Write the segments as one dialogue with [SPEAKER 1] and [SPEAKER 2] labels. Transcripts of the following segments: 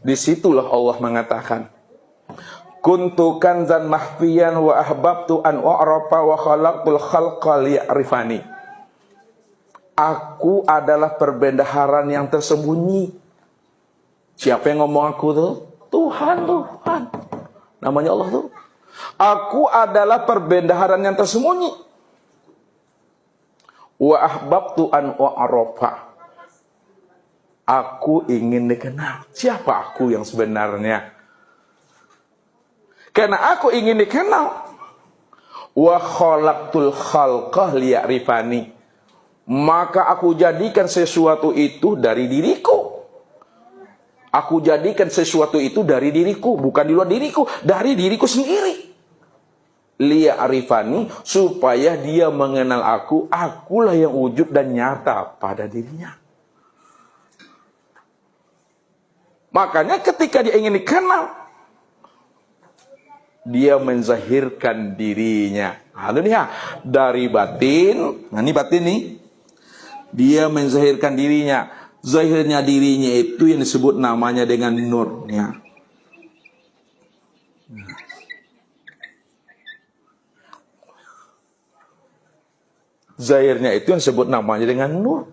[SPEAKER 1] Disitulah Allah mengatakan, kuntu kanzan mahfiyan wa ahbabtu an u'rafa wa khalaqtul khalqa liya'rifani. Aku adalah perbendaharaan yang tersembunyi. Siapa yang ngomong aku tuh? Tuhan. Namanya Allah tuh. Aku adalah perbendaharaan yang tersembunyi. Wa ahbabtu an u'rafa. Aku ingin dikenal. Siapa aku yang sebenarnya? Karena aku ingin dikenal. Wa khalaqtul khalqa liya'rifani. Maka aku jadikan sesuatu itu dari diriku. Aku jadikan sesuatu itu dari diriku, bukan di luar diriku, dari diriku sendiri. Liya'rifani, supaya dia mengenal aku, akulah yang wujud dan nyata pada dirinya. Makanya ketika dia ingin dikenal, dia menzahirkan dirinya. Dari batin, nah ini batin nih. Dia menzahirkan dirinya. Zahirnya dirinya itu yang disebut namanya dengan nurnya. Zahirnya itu yang disebut namanya dengan nur.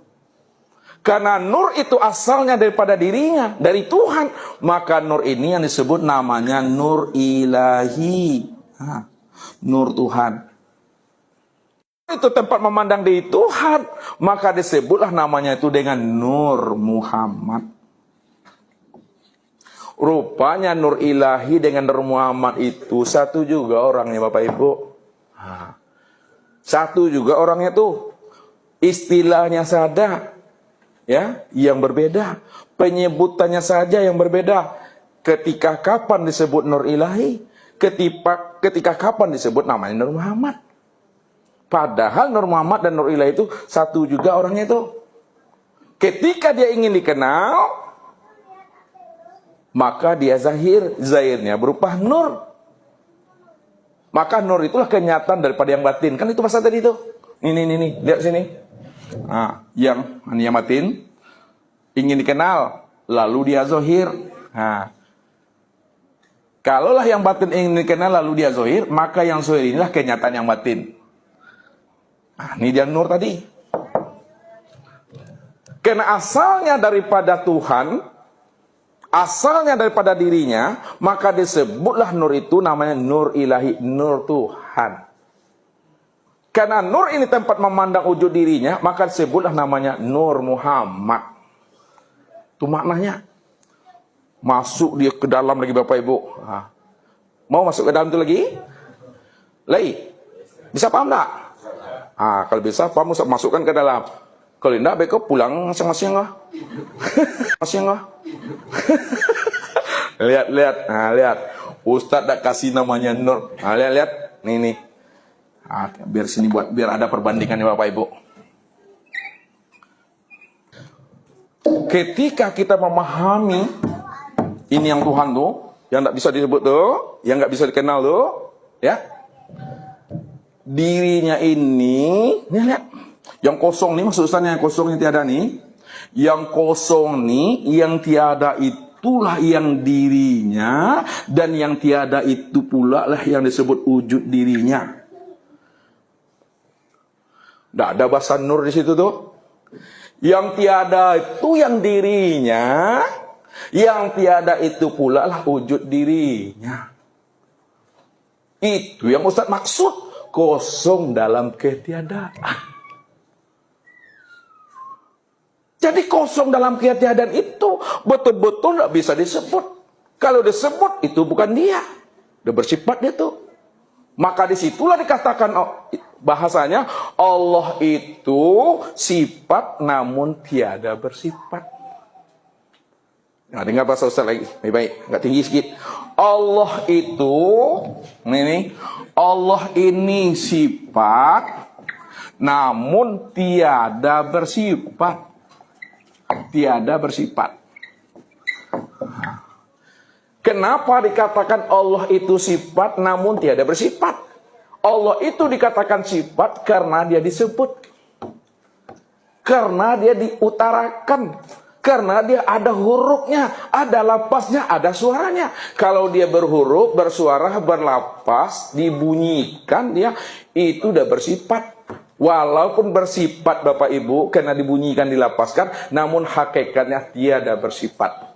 [SPEAKER 1] Karena nur itu asalnya daripada dirinya, dari Tuhan. Maka nur ini yang disebut namanya nur ilahi. Nur Tuhan. Itu tempat memandang di Tuhan. Maka disebutlah namanya itu dengan Nur Muhammad. Rupanya nur ilahi dengan Nur Muhammad itu satu juga orangnya Bapak Ibu. Satu juga orangnya tuh. Istilahnya saja. Ya, yang berbeda, penyebutannya saja yang berbeda. Ketika kapan disebut Nur Ilahi, ketika kapan disebut namanya Nur Muhammad. Padahal Nur Muhammad dan Nur Ilahi itu satu juga orangnya itu. Ketika dia ingin dikenal, maka dia zahirnya berupa nur. Maka nur itulah kenyataan daripada yang batin. Kan itu pasal tadi itu. Nih, lihat sini. Yang batin ingin dikenal, lalu dia zahir. Kalaulah yang batin ingin dikenal lalu dia zahir, maka yang zahir inilah kenyataan yang batin. Ini dia nur tadi. Karena asalnya daripada Tuhan, asalnya daripada dirinya, maka disebutlah nur itu namanya nur ilahi, nur Tuhan. Karena nur ini tempat memandang wujud dirinya, maka disebutlah namanya Nur Muhammad. Itu maknanya. Masuk dia ke dalam lagi Bapak Ibu. Mau masuk ke dalam itu lagi? Bisa paham tak? Kalau bisa paham, masukkan ke dalam. Kalau tidak, beko pulang masing-masing lah. Lihat. Ustadz tak kasih namanya Nur. Lihat. Nih. Biar sini biar ada perbandingannya Bapak Ibu. Ketika kita memahami ini yang Tuhan tuh, yang tidak bisa disebut tuh, yang nggak bisa dikenal tuh, ya. Dirinya ini, nih lihat, yang kosong nih, maksud Ustaz yang kosong yang tiada nih, yang kosong nih, yang tiada itulah yang dirinya, dan yang tiada itu pula lah yang disebut wujud dirinya. Tidak ada bahasa nur di situ tuh. Yang tiada itu yang dirinya, yang tiada itu pula lah wujud dirinya. Itu yang Ustaz maksud, kosong dalam ketiadaan. Jadi kosong dalam ketiadaan itu betul-betul tidak bisa disebut. Kalau disebut itu bukan dia, dia bersifat dia tuh. Maka disitulah dikatakan bahasanya Allah itu sifat namun tiada bersifat. Nah, dengar bahasa Ustaz lagi. Baik, agak tinggi sedikit. Allah itu, Allah ini sifat namun tiada bersifat. Tiada bersifat. Kenapa dikatakan Allah itu sifat namun tiada bersifat? Allah itu dikatakan sifat karena dia disebut. Karena dia diutarakan. Karena dia ada hurufnya, ada lapasnya, ada suaranya. Kalau dia berhuruf, bersuara, berlapas, dibunyikan, dia itu udah bersifat. Walaupun bersifat Bapak Ibu, karena dibunyikan, dilapaskan, namun hakikatnya tiada bersifat.